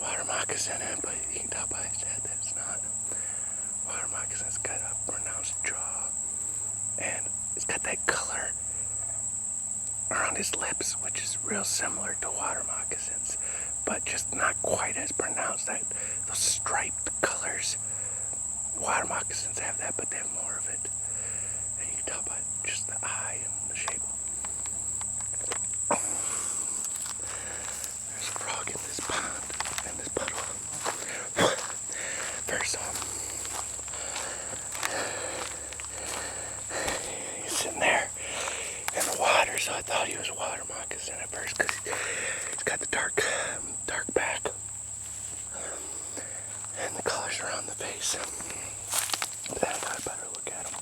water moccasin, but you can tell by his head that it's not. Water moccasin's got a pronounced jaw, and it's got that color around his lips, which is real similar to water moccasins, but just not quite as pronounced. Those striped colors. Water moccasins have that, but they have more of it. And you can tell by just the eye and the shape. There's a frog in this pond, in this puddle. First he's sitting there in the water, so I thought he was a water moccasin at first, because he's got the dark back and the colors around the face. Then I got a better look at him.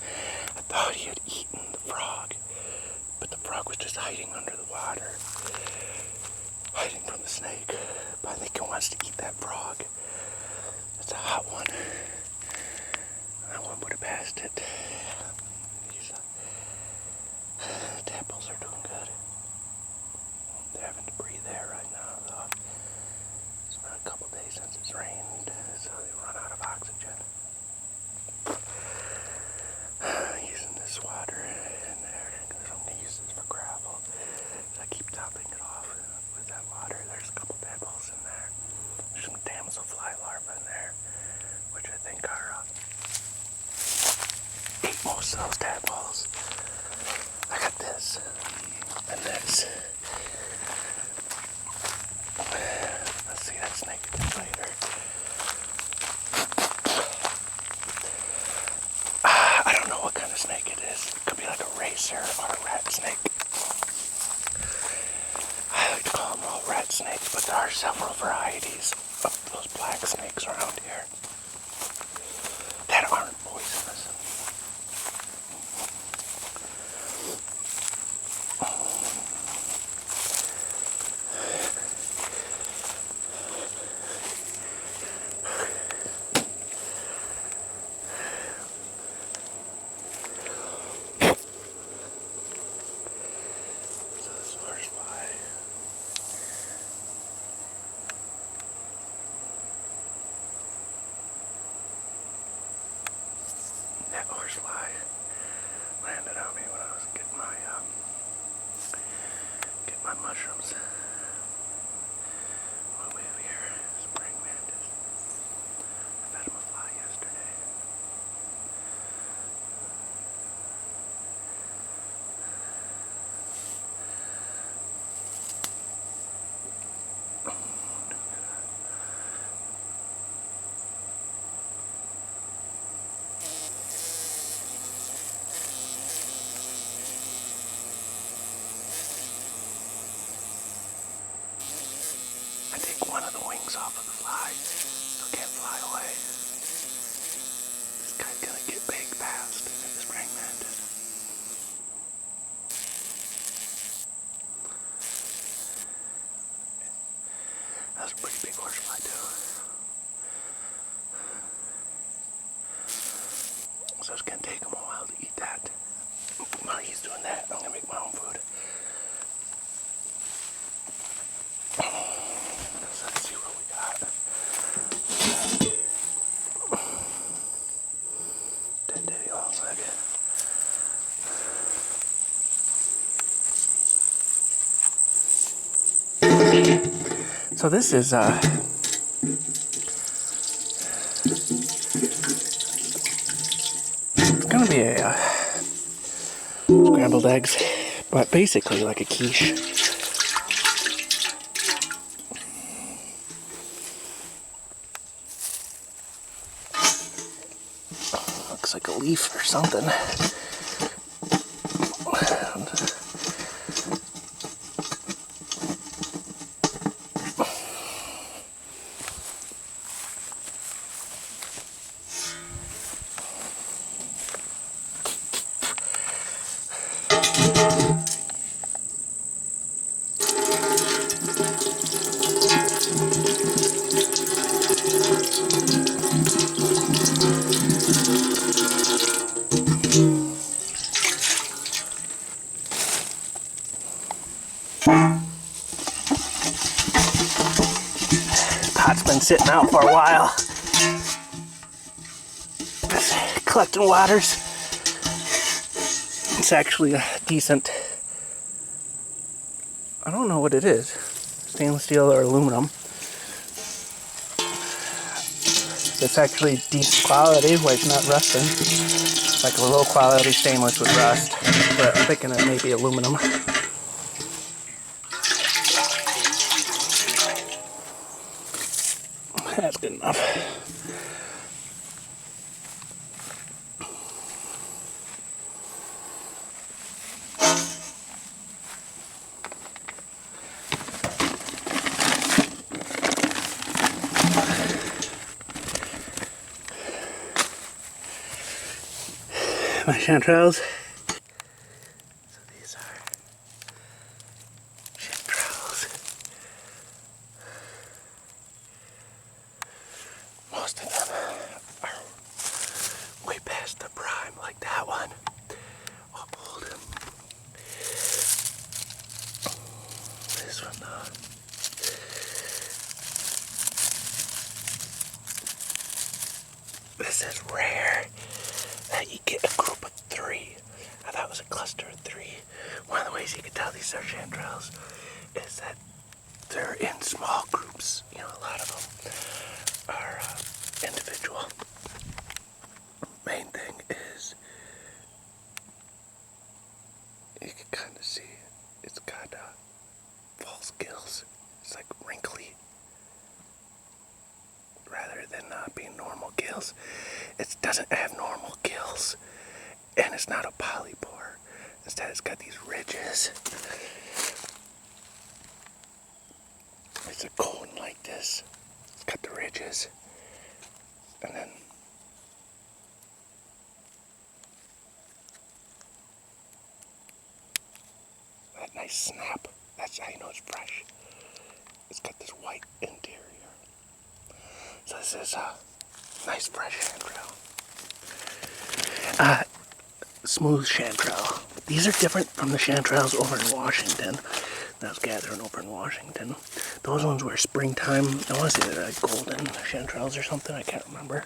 I thought he had eaten the frog, but the frog was just hiding under the water, hiding from the snake. But I think he wants to eat that frog. It's a hot one. I wouldn't put it past it. Tadpoles are doing good. They're having to breathe air right now, though. It's been a couple days since it's rained, so they run out of oxygen. Using this water in there, because I'm going to use this for gravel. So I keep topping it off with that water. There's a couple tadpoles in there. There's some damselfly larvae in there, which I think are ate most of those tadpoles. I got this and this. Let's see that snake again later. I don't know what kind of snake it is. It could be like a racer or a rat snake. I like to call them all rat snakes, but there are several varieties of those black snakes around here that aren't poisonous. That horsefly landed on me when I was getting my mushrooms. All the way over here, spring mantis. I fed him a fly yesterday. I take one of the wings off of the fly, so it can't fly away. This guy's gonna get big fast, the spring mantis. That was a pretty big horsefly too. So it's gonna take him a while to eat that. While he's doing that, I'm gonna make my own food. So let's see what we got. Dead daddy long leg. So this is it's gonna be a scrambled eggs, but basically like a quiche. Looks like a leaf or something. pot's been sitting out for a while. Collecting waters. It's actually a decent, I don't know what it is, stainless steel or aluminum. It's actually decent quality where it's not rusting. Like a low quality stainless would rust, but I'm thinking it may be aluminum. That's good enough. My chanterelles. So these are chanterelles. Most of them are way past the prime, like that one. Oh, old. This one though. This is rare. You get a group of 3. I thought it was a cluster of 3. One of the ways you can tell these are chanterelles is that they're in small groups. You know, a lot of them are individual. Main thing is you can kind of see it's got false gills. It's like wrinkly rather than being normal gills. It doesn't have normal gills, and it's not a polypore. Instead, it's got these ridges. It's a cone like this. It's got the ridges, and then that nice snap. That's how you know it's fresh. It's got this white interior. So this is a nice fresh chanterelle. Smooth chanterelle. These are different from the chanterelles over in Washington that I was gathering over in Washington. Those ones were springtime. I want to say they're like golden chanterelles or something. I can't remember.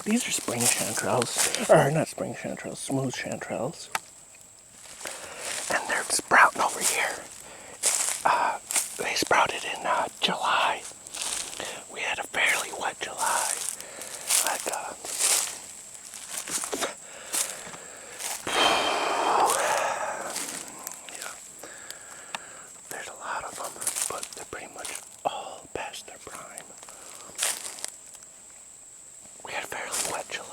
These are spring chanterelles. Or not spring chanterelles, smooth chanterelles. And they're sprouting over here. They sprouted in July. We had a fairly wet July. Like, yeah. There's a lot of them, but they're pretty much all past their prime. We had a fairly wet July.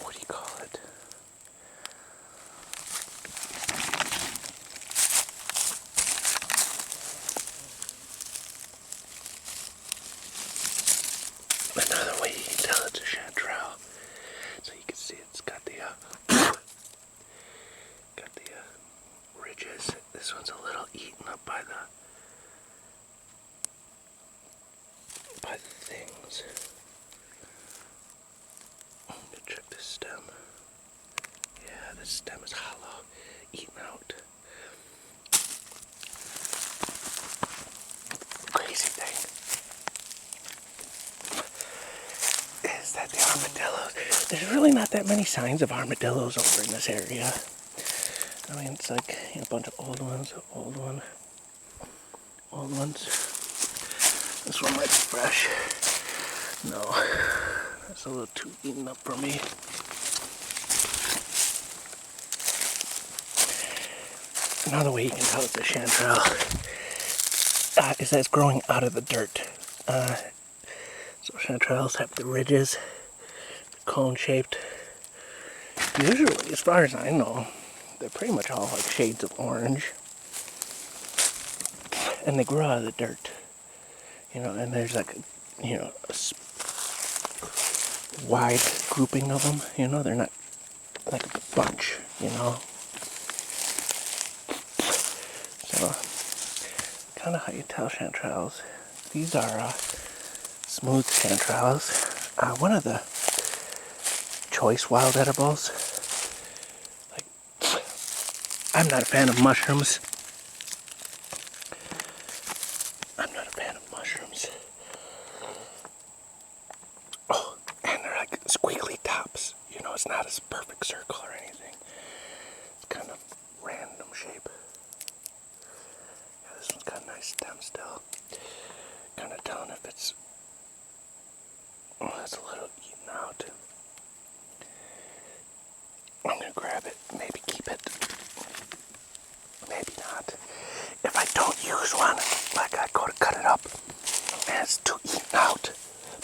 What do you call it? Another way you can tell it's a chanterelle, so you can see it's got the ridges. This one's a little eaten up by the things. Check this stem. Yeah, this stem is hollow, eaten out. Crazy thing is that the armadillos, there's really not that many signs of armadillos over in this area. I mean, it's like a bunch of old ones. This one might be fresh. No, that's a little too eaten up for me. Another way you can tell it's a chanterelle is that it's growing out of the dirt. So chanterelles have the ridges, cone-shaped. Usually, as far as I know, they're pretty much all like shades of orange. And they grow out of the dirt. You know, and there's like, you know, a wide grouping of them. You know, they're not like a bunch, you know. So, kind of how you tell chanterelles. These are smooth chanterelles. One of the choice wild edibles, like I'm not a fan of mushrooms. I'm not a fan of mushrooms. Oh, and they're like squiggly tops. You know, it's not a perfect circle or anything. It's kind of random shape. Yeah, this one's got a nice stem still. Kind of telling if it's... Oh, that's a little eaten out. I'm gonna grab it, maybe keep it. Maybe not. If I don't use one, like I go to cut it up, and it's too eaten out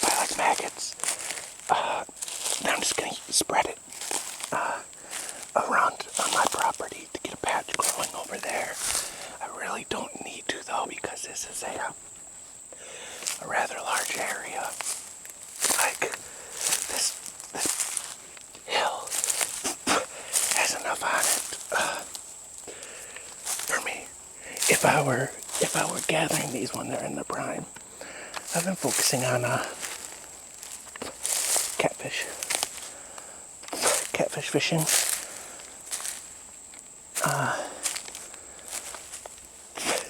by like maggots, then I'm just gonna spread it around on my property to get a patch growing over there. I really don't need to though, because this is a rather large area. Like this hill has enough on it for me. If I were gathering these when they're in the prime, I've been focusing on catfish fishing.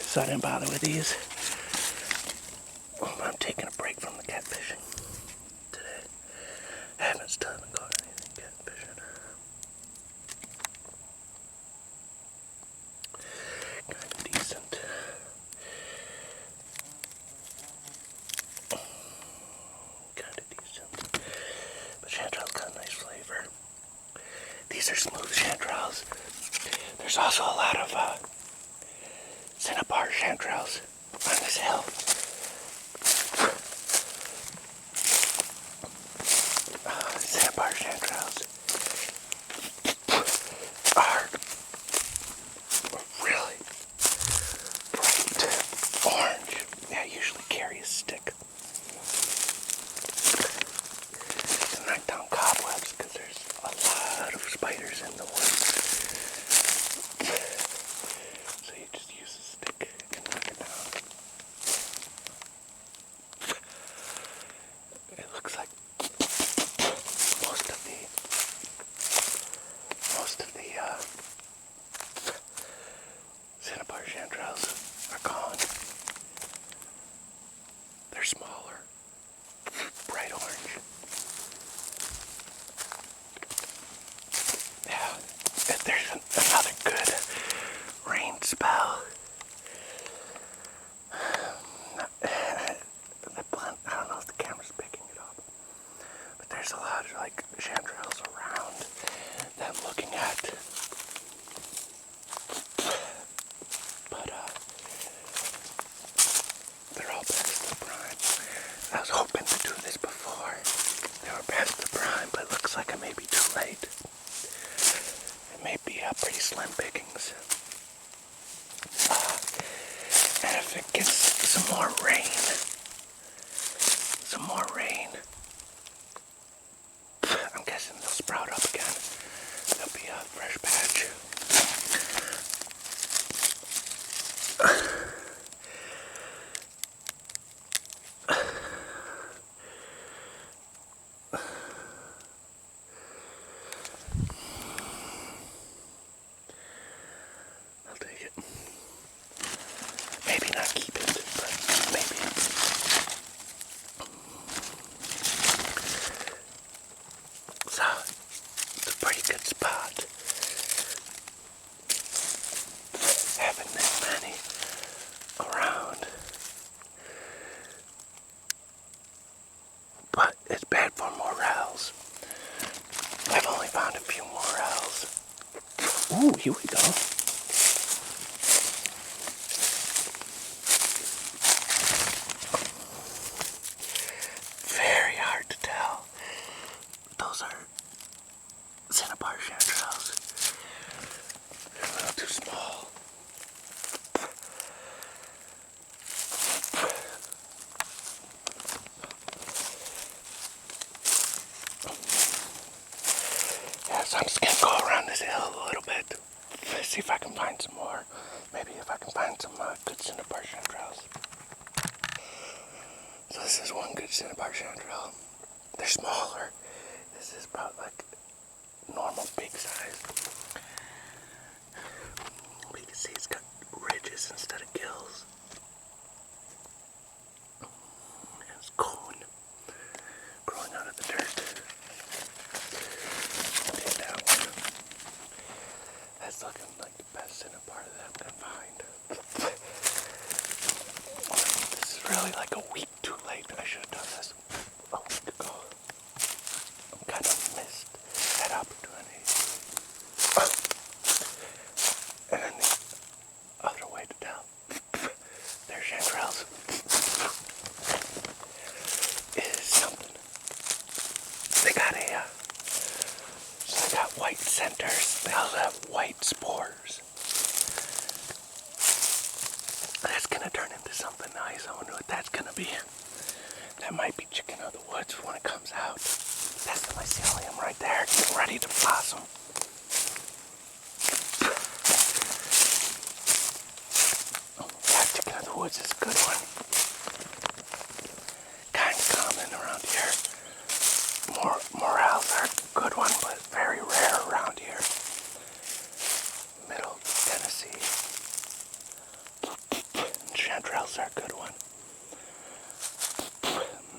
So I didn't bother with these. I'm taking a break from the catfishing today. I haven't caught anything catfishing. Kind of decent. But chanterelle's got a nice flavor. These are smooth chanterelles. There's also a lot of cinnabar chanterelles on this hill. Cinnabar chanterelles are really bright orange. Yeah, I usually carry a stick to knock down cobwebs because there's a lot of spiders in the woods. So you just use a stick and knock it down. It looks like most of the cinnabar chanterelles are gone. They're smaller, bright orange. Yeah, if there's another good rain spell. I don't know if the camera's picking it up, but there's a lot of like chanterelles around that I'm looking at. But they're all past the prime. I was hoping to do this before they were past the prime, but it looks like I may be too late. It may be pretty slim pickings. And if it gets some more rain, I'm guessing they'll sprout up again. There'll be a fresh patch. I'll take it. Maybe not keep it, but maybe. So, it's a pretty good spot. Having this many around. But it's bad for morels. I've only found a few morels. Ooh, here we go. Very hard to tell. Those are cinnabar chanterelles. They're a little too small. Yeah, so I'm just gonna go around this hill a little bit. See if I can find some more. Maybe if I can find some good cinnabar chanterelles. So this is one good cinnabar chanterelle. They're smaller. This is about like normal big size. is looking like the best cinnabar that I'm gonna find. This is really like a week too late. I should have done this a week ago. I'm kind of missed that opportunity. And then the other way to tell, their chanterelles is something. They got so they got white centers. They also have white spores. That's gonna turn into something nice. I wonder what that's gonna be. That might be chicken of the woods when it comes out. That's the mycelium right there, getting ready to blossom. Yeah, chicken of the woods is a good one. Kind of common around here. Morels are a good one, but very rare around here. Middle Tennessee. Chanterelles are a good one.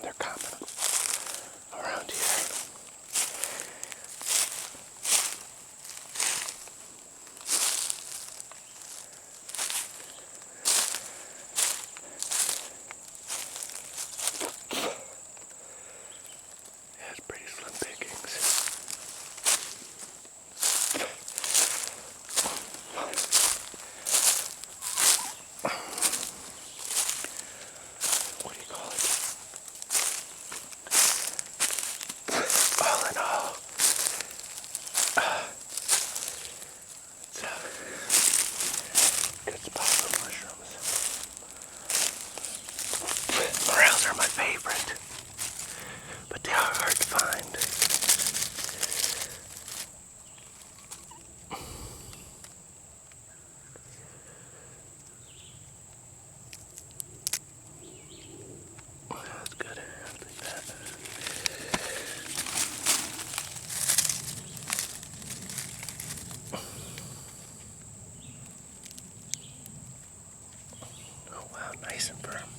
They're common around here. Yeah, it's pretty slim pickings. What do you call it? All in all, it's a good spot for mushrooms. Morels are my favorite, but they are hard to find. That's good. I'll take that. Oh wow, nice and firm.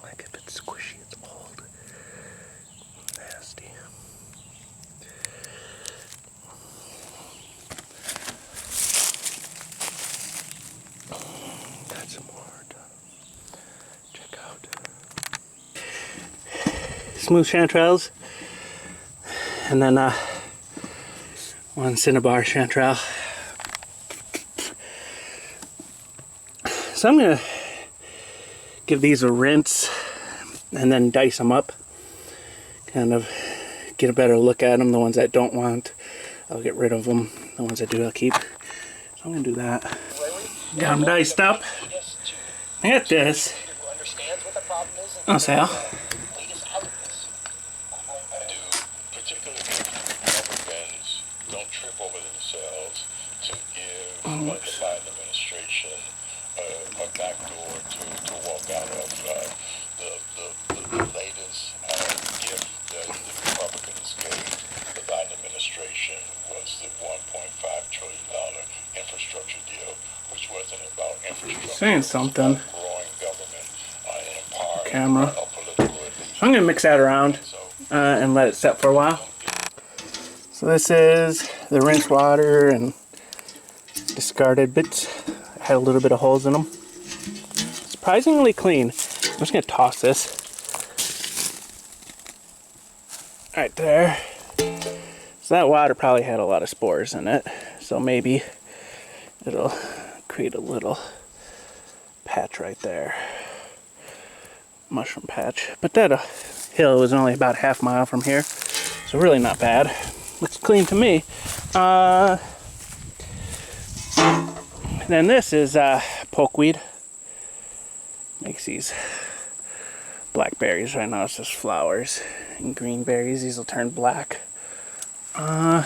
Like if it's squishy, it's old. Nasty. Got some more to check out. Smooth chanterelles. And then one cinnabar chanterelle. So I'm going to give these a rinse and then dice them up. Kind of get a better look at them. The ones I don't want, I'll get rid of them. The ones I do, I'll keep. So I'm going to do that. Got them diced up. Look at this. On sale. The Biden administration a backdoor to walk out of the latest gift that the Republicans gave the Biden administration was the $1.5 trillion infrastructure deal, which wasn't about infrastructure. Saying something. Growing government and empowering Camera. political elite. So I'm going to mix that around and let it set for a while. So this is the rinse water and discarded bits. Had a little bit of holes in them. Surprisingly clean. I'm just going to toss this. Right there. So that water probably had a lot of spores in it. So maybe it'll create a little patch right there. Mushroom patch. But that hill was only about half a mile from here. So really not bad. Looks clean to me. Then this is pokeweed. Makes these blackberries. Right now it's just flowers and green berries. These will turn black. I'm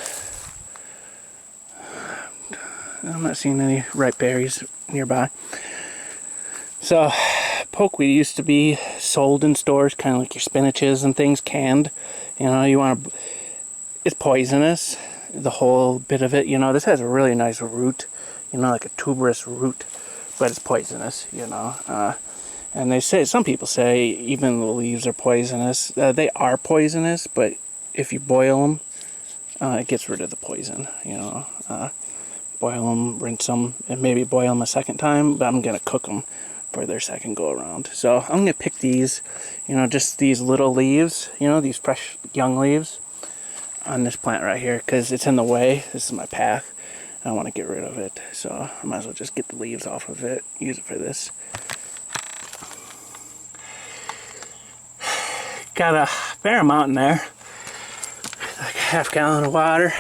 not seeing any ripe berries nearby. So pokeweed used to be sold in stores, kind of like your spinaches and things, canned. You know, you want to. It's poisonous. The whole bit of it. You know, this has a really nice root. You know, like a tuberous root, but it's poisonous, you know. And they say, some people say even the leaves are poisonous. They are poisonous, but if you boil them, It gets rid of the poison, boil them, rinse them, and maybe boil them a second time, but I'm going to cook them for their second go around. So I'm going to pick these, just these little leaves, these fresh young leaves on this plant right here, because it's in the way. This is my path. I want to get rid of it, so I might as well just get the leaves off of it, use it for this. Got a fair amount in there, like a half gallon of water. I'm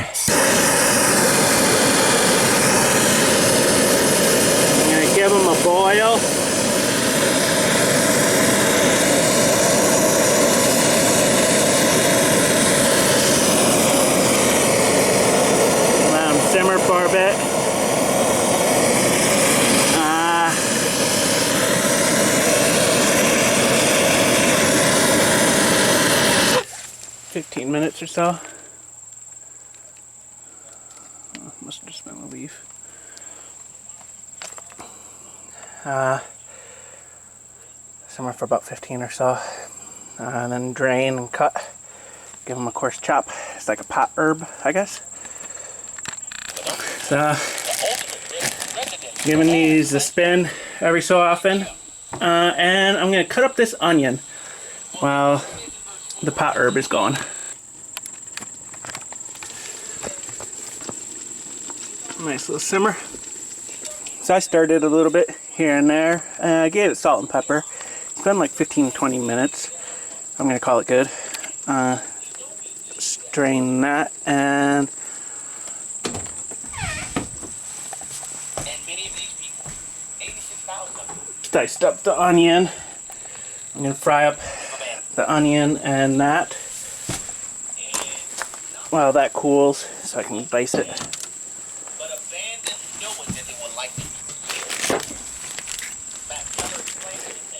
gonna give them a boil. Let them simmer for a bit. 15 minutes or so. Oh, must have just been a leaf. Simmer for about 15 or so. And then drain and cut. Give them a coarse chop. It's like a pot herb, I guess. So, giving these a spin every so often. And I'm going to cut up this onion while the pot herb is going. Nice little simmer. So I started a little bit here and there. I gave it salt and pepper. It's been like 15-20 minutes. I'm going to call it good. Strain that and diced up the onion. I'm going to fry up the onion and that while that cools so I can dice it.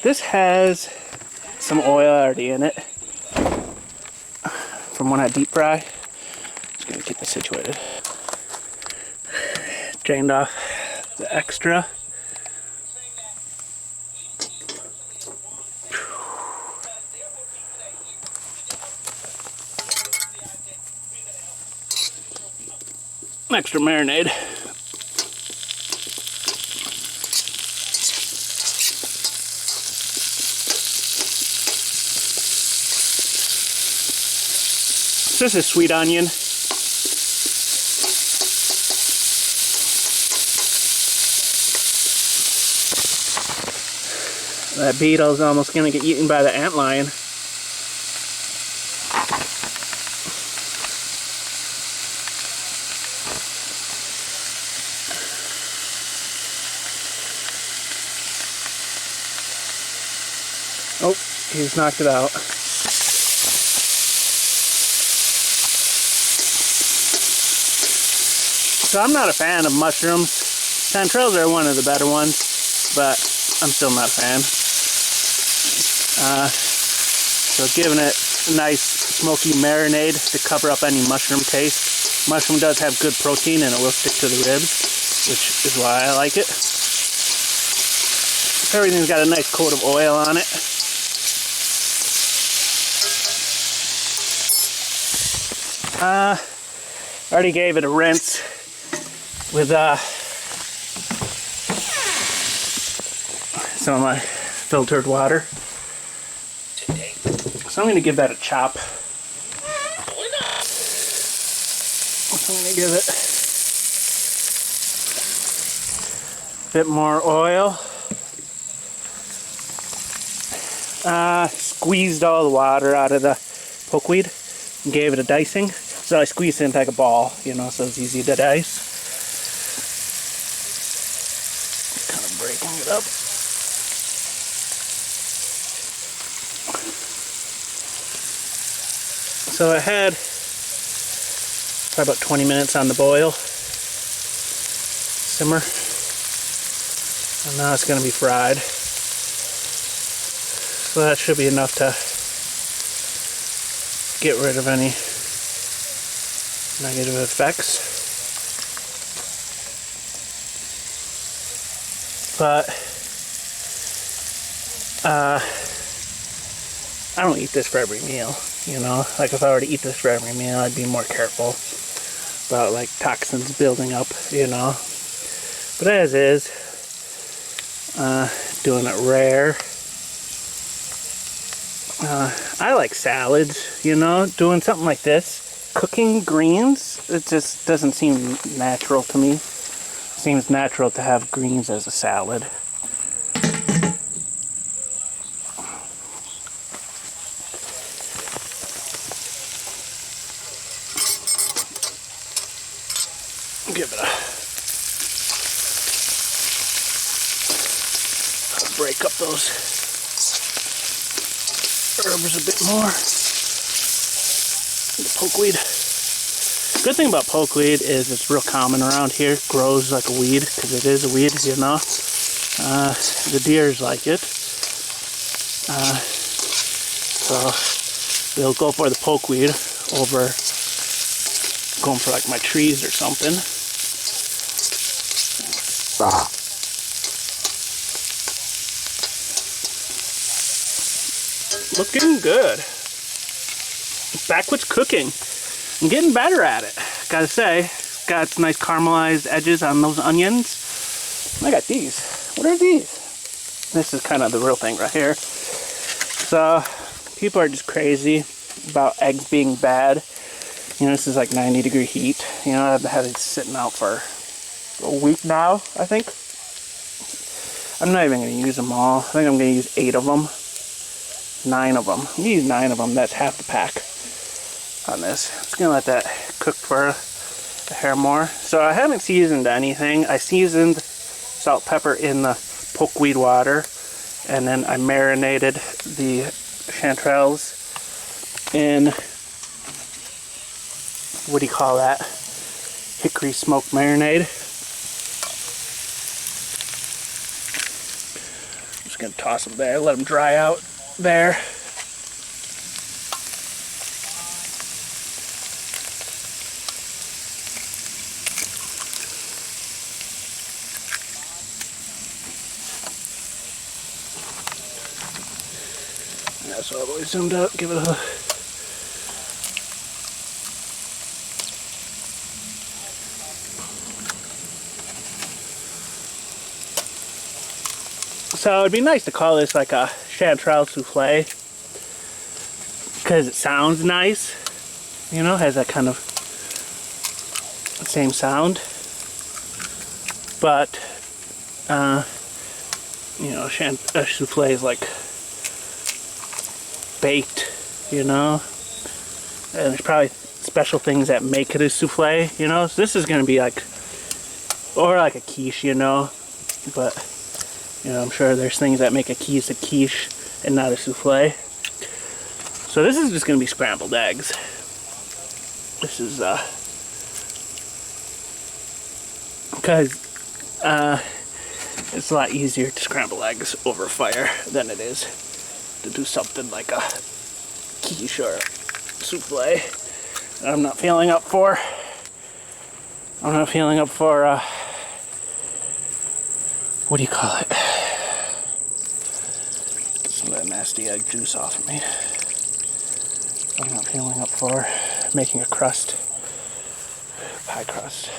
This has some oil already in it from when I deep fry. Just going to get this situated. Drained off the extra. Extra marinade. So this is sweet onion. That beetle's almost gonna get eaten by the antlion. Oh, he's knocked it out. So I'm not a fan of mushrooms. Chanterelles are one of the better ones, but I'm still not a fan. So giving it a nice smoky marinade to cover up any mushroom taste. Mushroom does have good protein and it will stick to the ribs, which is why I like it. Everything's got a nice coat of oil on it. Already gave it a rinse with some of my filtered water. So I'm going to give that a chop. So I'm going to give it a bit more oil. Squeezed all the water out of the pokeweed and gave it a dicing. So I squeezed it into like a ball, so it's easy to dice. Kind of breaking it up. So I had probably about 20 minutes on the boil. Simmer. And now it's going to be fried. So that should be enough to get rid of any negative effects. But I don't eat this for every meal, Like if I were to eat this for every meal, I'd be more careful. about like toxins building up, you know. But as is, doing it rare. I like salads, you know, doing something like this. Cooking greens, it just doesn't seem natural to me. It seems natural to have greens as a salad. Give it a break up those herbs a bit more. The pokeweed. Good thing about pokeweed is it's real common around here. It grows like a weed because it is a weed, you know. The deers like it, so they'll go for the pokeweed over going for like my trees or something. Looking good. Backwoods cooking. I'm getting better at it, gotta say. Got some nice caramelized edges on those onions. I got these. What are these? This is kind of the real thing right here. So, people are just crazy about eggs being bad. You know, this is like 90-degree heat. You know, I've had it sitting out for a week now, I think. I'm not even going to use them all. I think I'm going to use 8 of them. 9 of them. I'm going to use 9 of them. That's half the pack on this. I'm just going to let that cook for a hair more. So I haven't seasoned anything. I seasoned salt, pepper in the pokeweed water. And then I marinated the chanterelles in, what do you call that? Hickory smoked marinade. I'm just going to toss them there, let them dry out there. That's all the way zoomed out. Give it a So it'd be nice to call this like a chanterelle souffle, because it sounds nice, you know, has that kind of same sound. But you know, a souffle is like baked, you know, and there's probably special things that make it a souffle, you know. So this is gonna be like, or like a quiche, you know, but you know, I'm sure there's things that make a quiche and not a souffle. So this is just gonna be scrambled eggs. This is because it's a lot easier to scramble eggs over fire than it is to do something like a quiche or souffle. I'm not feeling up for. What do you call it? Get some of that nasty egg juice off of me. I'm not feeling up for making a crust, pie crust.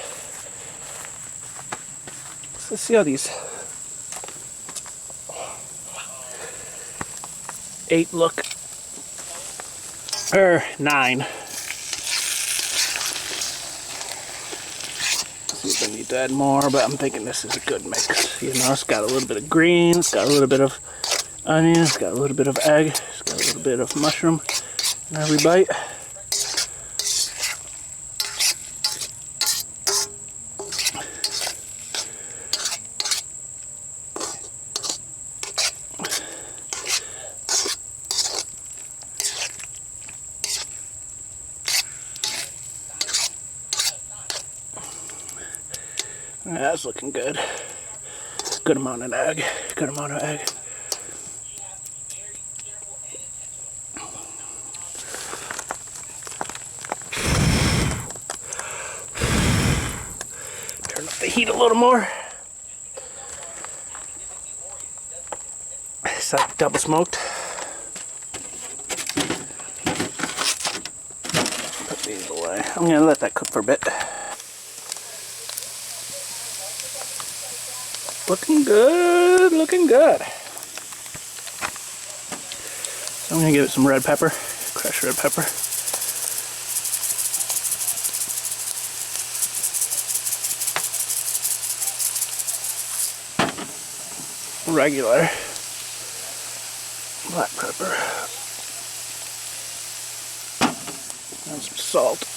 So let's see how these 8 look, or 9. See if I need to add more, but I'm thinking this is a good mix. You know, it's got a little bit of greens, it's got a little bit of onion, it's got a little bit of egg, it's got a little bit of mushroom in every bite. That's looking good. Good amount of egg. Good amount of egg. Turn up the heat a little more. It's like double smoked. Put these away. I'm I'm gonna let that cook for a bit. Looking good, looking good. So I'm gonna give it some red pepper, crushed red pepper. Regular black pepper. And some salt.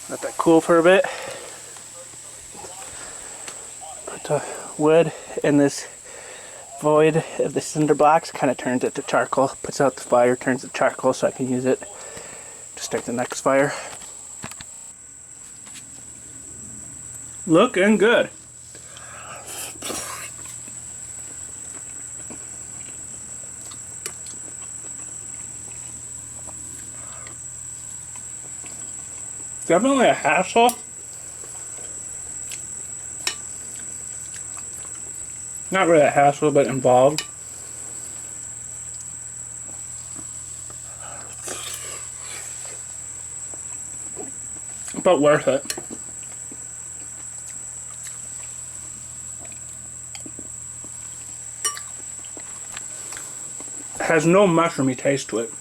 Let that cool for a bit. Put the wood in this void of the cinder blocks, kind of turns it to charcoal, puts out the fire, turns it to charcoal so I can use it to start the next fire. Looking good. Definitely a hassle. Not really a hassle, but involved. But worth it. Has no mushroomy taste to it.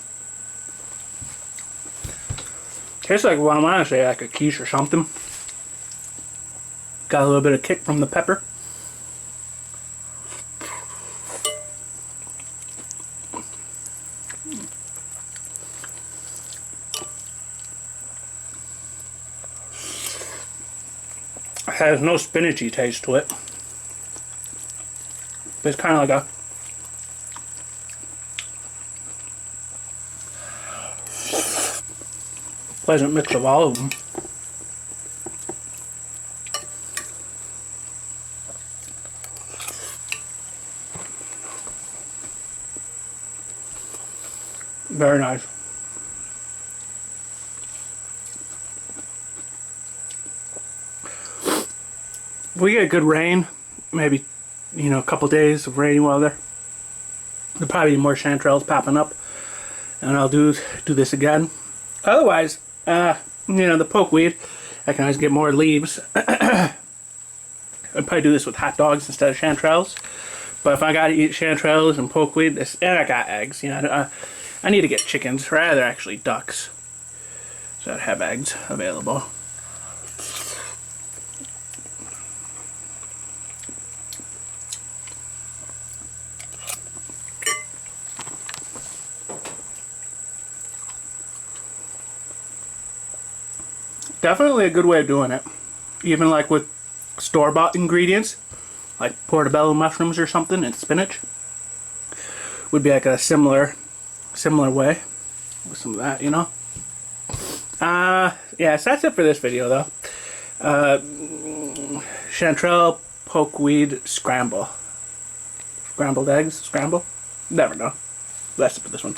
Tastes like, well, I want to say like a quiche or something. Got a little bit of kick from the pepper. Has no spinachy taste to it. But it's kind of like a pleasant mix of all of them. Very nice. If we get good rain, maybe, you know, a couple days of rainy weather, there'll probably be more chanterelles popping up, and I'll do this again. Otherwise, you know, the pokeweed, I can always get more leaves. I'd probably do this with hot dogs instead of chanterelles. But if I gotta eat chanterelles and pokeweed, and I got eggs, you know, I need to get chickens, rather actually ducks, so I'd have eggs available. Definitely a good way of doing it. Even like with store-bought ingredients, like portobello mushrooms or something, and spinach, would be like a similar way with some of that, you know. Yeah, so that's it for this video though. Chanterelle pokeweed scramble. Scrambled eggs? Scramble? Never know. That's it for this one.